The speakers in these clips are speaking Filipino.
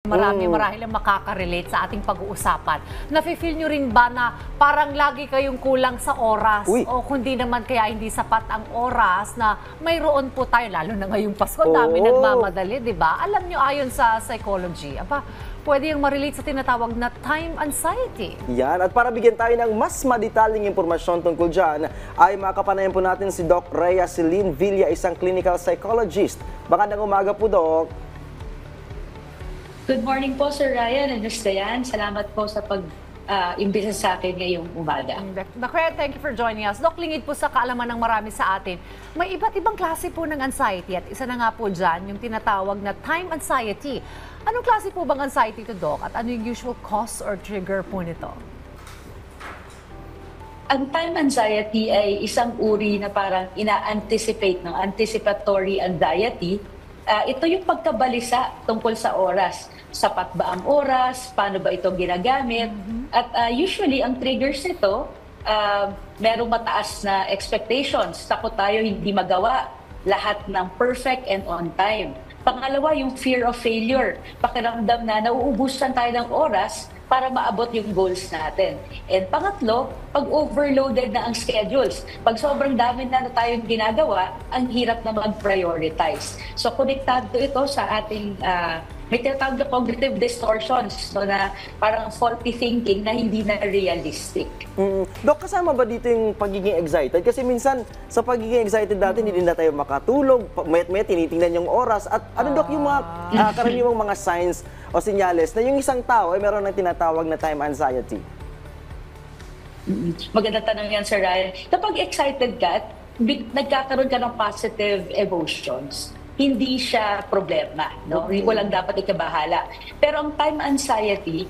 Marahil ang makaka-relate sa ating pag-uusapan. Nafe-feel nyo rin ba na parang lagi kayong kulang sa oras? Uy. O kundi naman kaya hindi sapat ang oras na mayroon po tayo, lalo na ngayong Pasko, dami nagmamadali, di ba? Alam nyo, ayon sa psychology, pwede yung ma-relate sa tinatawag na time anxiety. Yan, at para bigyan tayo ng mas madetaling impormasyon tungkol dyan, ay makapanayan po natin si Doc Rhea Celine Villa, isang clinical psychologist. Magandang umaga po, Doc. Good morning po, Sir Ryan and Ms. Dayan. Salamat po sa pag-imbisa sa akin ngayong umaga. Doc Rhea, thank you for joining us. Doc, lingid po sa kaalaman ng marami sa atin, may iba't ibang klase po ng anxiety at isa na nga po dyan, yung tinatawag na time anxiety. Anong klase po bang anxiety to, Doc? At ano yung usual cause or trigger po nito? Ang time anxiety ay isang uri na parang ina-anticipate, no? Anticipatory anxiety. Ito yung pagkabalisa tungkol sa oras. Sapat ba ang oras? Paano ba ito ginagamit? At usually, ang triggers nito, merong mataas na expectations. Takot tayo hindi magawa lahat ng perfect and on time. Pangalawa, yung fear of failure. Pakiramdam na nauubusan tayo ng oras para maabot yung goals natin. And pangatlo, pag overloaded na ang schedules. Pag sobrang dami na tayong ginagawa, ang hirap na mag-prioritize. So, konektado ito sa ating may tinatawag na cognitive distortions, so na parang faulty thinking na hindi na realistic. Doc, kasama ba dito yung pagiging excited? Kasi minsan, sa pagiging excited natin, hindi na tayo makatulog, mayat-mayat tinitingnan yung oras. At ano, Doc, yung mga karaniwang mga signs o senyales na yung isang tao ay meron ng tinatawag na time anxiety? Maganda tanong yan, Sir Ryan. Kapag excited ka, nagkakaroon ka ng positive emotions, hindi siya problema, no? Walang dapat ikabahala. Pero ang time anxiety,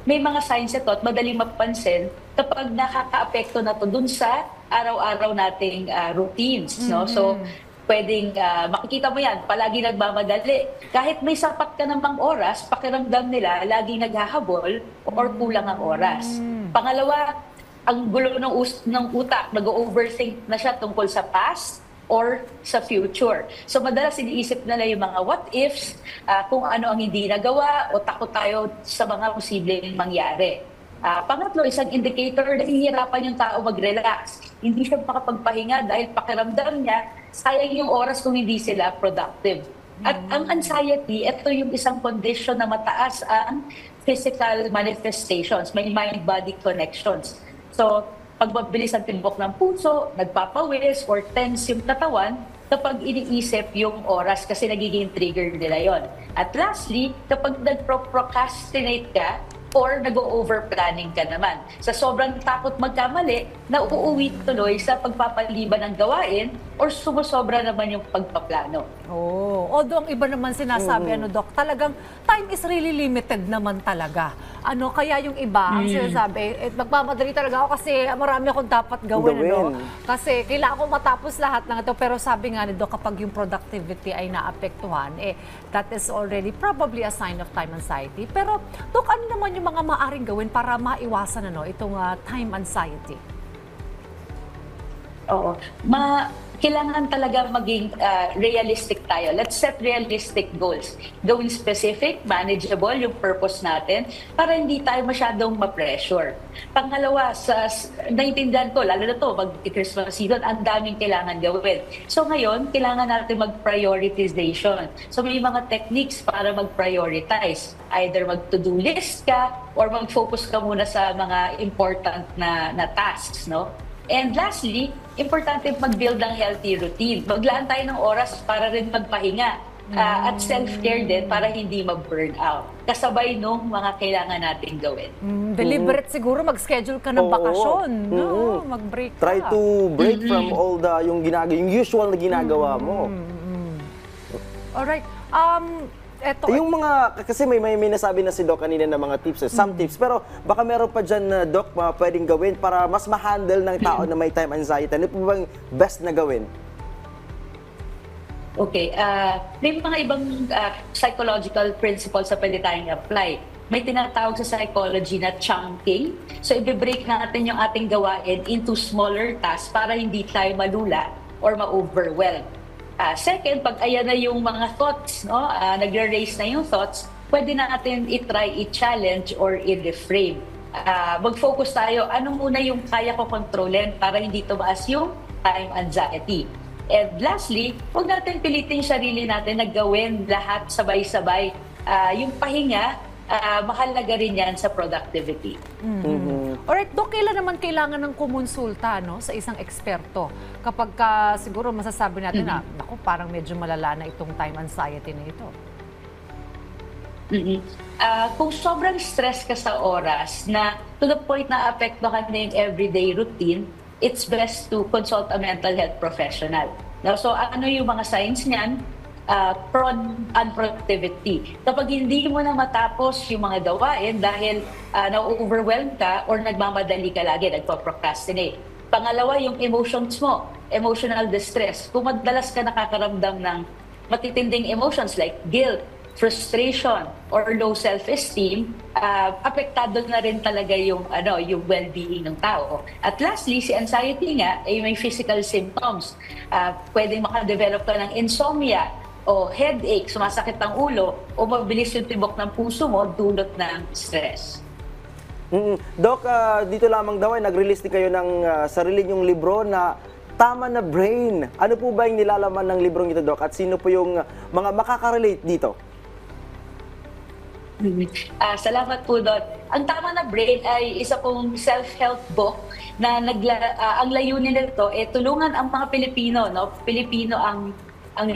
may mga signs ito at madaling mapansin kapag nakaka-apekto na to dun sa araw-araw nating routines, no? So, pwedeng makikita mo yan, palagi nagmamadali. Kahit may sapat ka namang oras, pakiramdam nila laging naghahabol or kulang ang oras. Pangalawa, ang gulo ng utak, nag-overthink na siya tungkol sa past or sa future. So madalas iniisip nila yung mga what ifs, kung ano ang hindi nagawa o takot tayo sa mga posibleng mangyari. Pangatlo, isang indicator na hihirapan yung tao mag-relax. Hindi siya makapagpahinga dahil pakiramdam niya, sayang yung oras kung hindi sila productive. At ang anxiety, ito yung isang condition na mataas ang physical manifestations, may mind-body connections. So, pagbabilis ang timbok ng puso, nagpapawis or tense yung katawan kapag iniisip yung oras kasi nagiging trigger nila yon. At lastly, kapag nagpro-procrastinate ka or nag-over-planning ka naman. Sa sobrang takot magkamali, nauuwi tuloy sa pagpapaliban ng gawain or sumusobra naman yung pagpaplano. Although ang iba naman sinasabi, Doc, talagang time is really limited naman talaga. Kaya yung iba, ang sinasabi, magmamadali talaga ako kasi marami akong dapat gawin. Kasi kailangan ko matapos lahat ng ito. Pero sabi nga ni Doc, kapag yung productivity ay naapektuhan, that is already probably a sign of time anxiety. Pero, Doc, ano naman yung mga maaring gawin para maiwasan itong time anxiety? Oo. Kailangan talaga maging realistic tayo. Let's set realistic goals. Gawin specific, manageable yung purpose natin para hindi tayo masyadong ma-pressure. Pangalawa, naiintindihan ko, lalo na to, mag-Christmas season, ang daming kailangan gawin. So ngayon, kailangan natin mag-prioritization. So may mga techniques para mag-prioritize. Either mag-to-do list ka or mag-focus ka muna sa mga important na tasks, no? And lastly, importante mag-build ng healthy routine. Maglaan tayo ng oras para rin magpahinga at self-care din para hindi mag-burn out. Kasabay nung mga kailangan nating gawin. Deliberate siguro, mag-schedule ka ng bakasyon. Mag-break ka. Try to break from all yung usual na ginagawa mo. Alright. Yung mga, kasi may nasabi na si Doc kanina na mga tips, some tips, pero baka meron pa dyan na, Doc, pwedeng gawin para mas ma-handle ng tao na may time anxiety. Ano po bang best na gawin? Okay, may mga ibang psychological principles na pwede tayong apply. May tinatawag sa psychology na chunking. So, i-break natin yung ating gawain into smaller tasks para hindi tayo malula or ma-overwhelm. Second, pag ayan na yung mga thoughts, no? Nagre-raise na yung thoughts, pwede natin i-try, i-challenge, or i-reframe. Mag-focus tayo, ano muna yung kaya ko kontrolin para hindi tumaas yung time anxiety. And lastly, huwag natin pilitin sarili natin na gawin lahat sabay-sabay. Yung pahinga, mahalaga rin yan sa productivity. Alright, Dok, kailan naman kailangan ng kumonsulta sa isang eksperto? Kapag siguro masasabi natin na, naku, parang medyo malala na itong time anxiety na ito. Kung sobrang stress ka sa oras na to the point na apektuhan na yung everyday routine, it's best to consult a mental health professional. Now, so ano yung mga signs niyan? Unproductivity. Kapag hindi mo na matapos yung mga gawain dahil na-overwhelm ka or nagmamadali ka lagi, nagpo-procrastinate. Pangalawa, yung emotions mo, emotional distress. Kung madalas ka nakakaramdam ng matitinding emotions like guilt, frustration, or low self-esteem, apektado na rin talaga yung well-being ng tao. At lastly, si anxiety nga ay may physical symptoms. Pwedeng makadevelop ka ng insomnia, o headache, sumasakit ang ulo, o mabilis yung tibok ng puso mo dulot ng stress. Doc, dito lamang daw ay nag-release din kayo ng sarili niyong libro na Tama na Brain. Ano po ba yung nilalaman ng librong ito, Doc? At sino po yung mga makaka-relate dito? Salamat po, Dot. Ang Tama na Brain ay isa pong self-help book na ang layunin nito tulungan ang mga Pilipino, Pilipino ang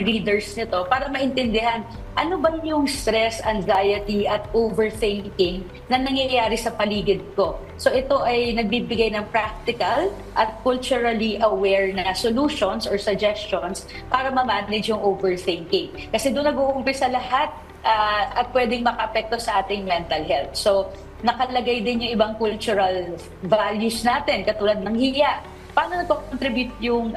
readers nito para maintindihan ano ba yung stress, anxiety at overthinking na nangyayari sa paligid ko. So ito ay nagbibigay ng practical at culturally aware na solutions or suggestions para ma-manage yung overthinking. Kasi doon nag-uumpisa lahat at pwedeng makaapekto sa ating mental health. So, nakalagay din yung ibang cultural values natin, katulad ng hiya. Paano nag-contribute yung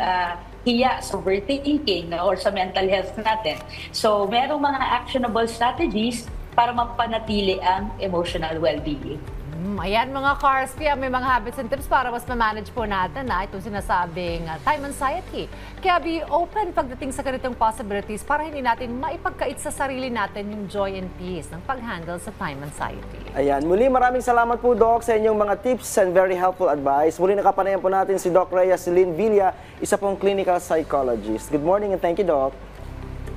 hiya sa overthinking or sa mental health natin? So, merong mga actionable strategies para mapanatili ang emotional well-being. Ayan mga cars, kaya may mga habits and tips para mas ma-manage po natin itong sinasabing time anxiety. Kaya be open pagdating sa ganitong possibilities para hindi natin maipagkait sa sarili natin yung joy and peace ng pag-handle sa time anxiety. Ayan, muli maraming salamat po, Doc, sa inyong mga tips and very helpful advice. Muli nakapanayan po natin si Doc Rhea Celine Villa, isa pong clinical psychologist. Good morning and thank you, Doc.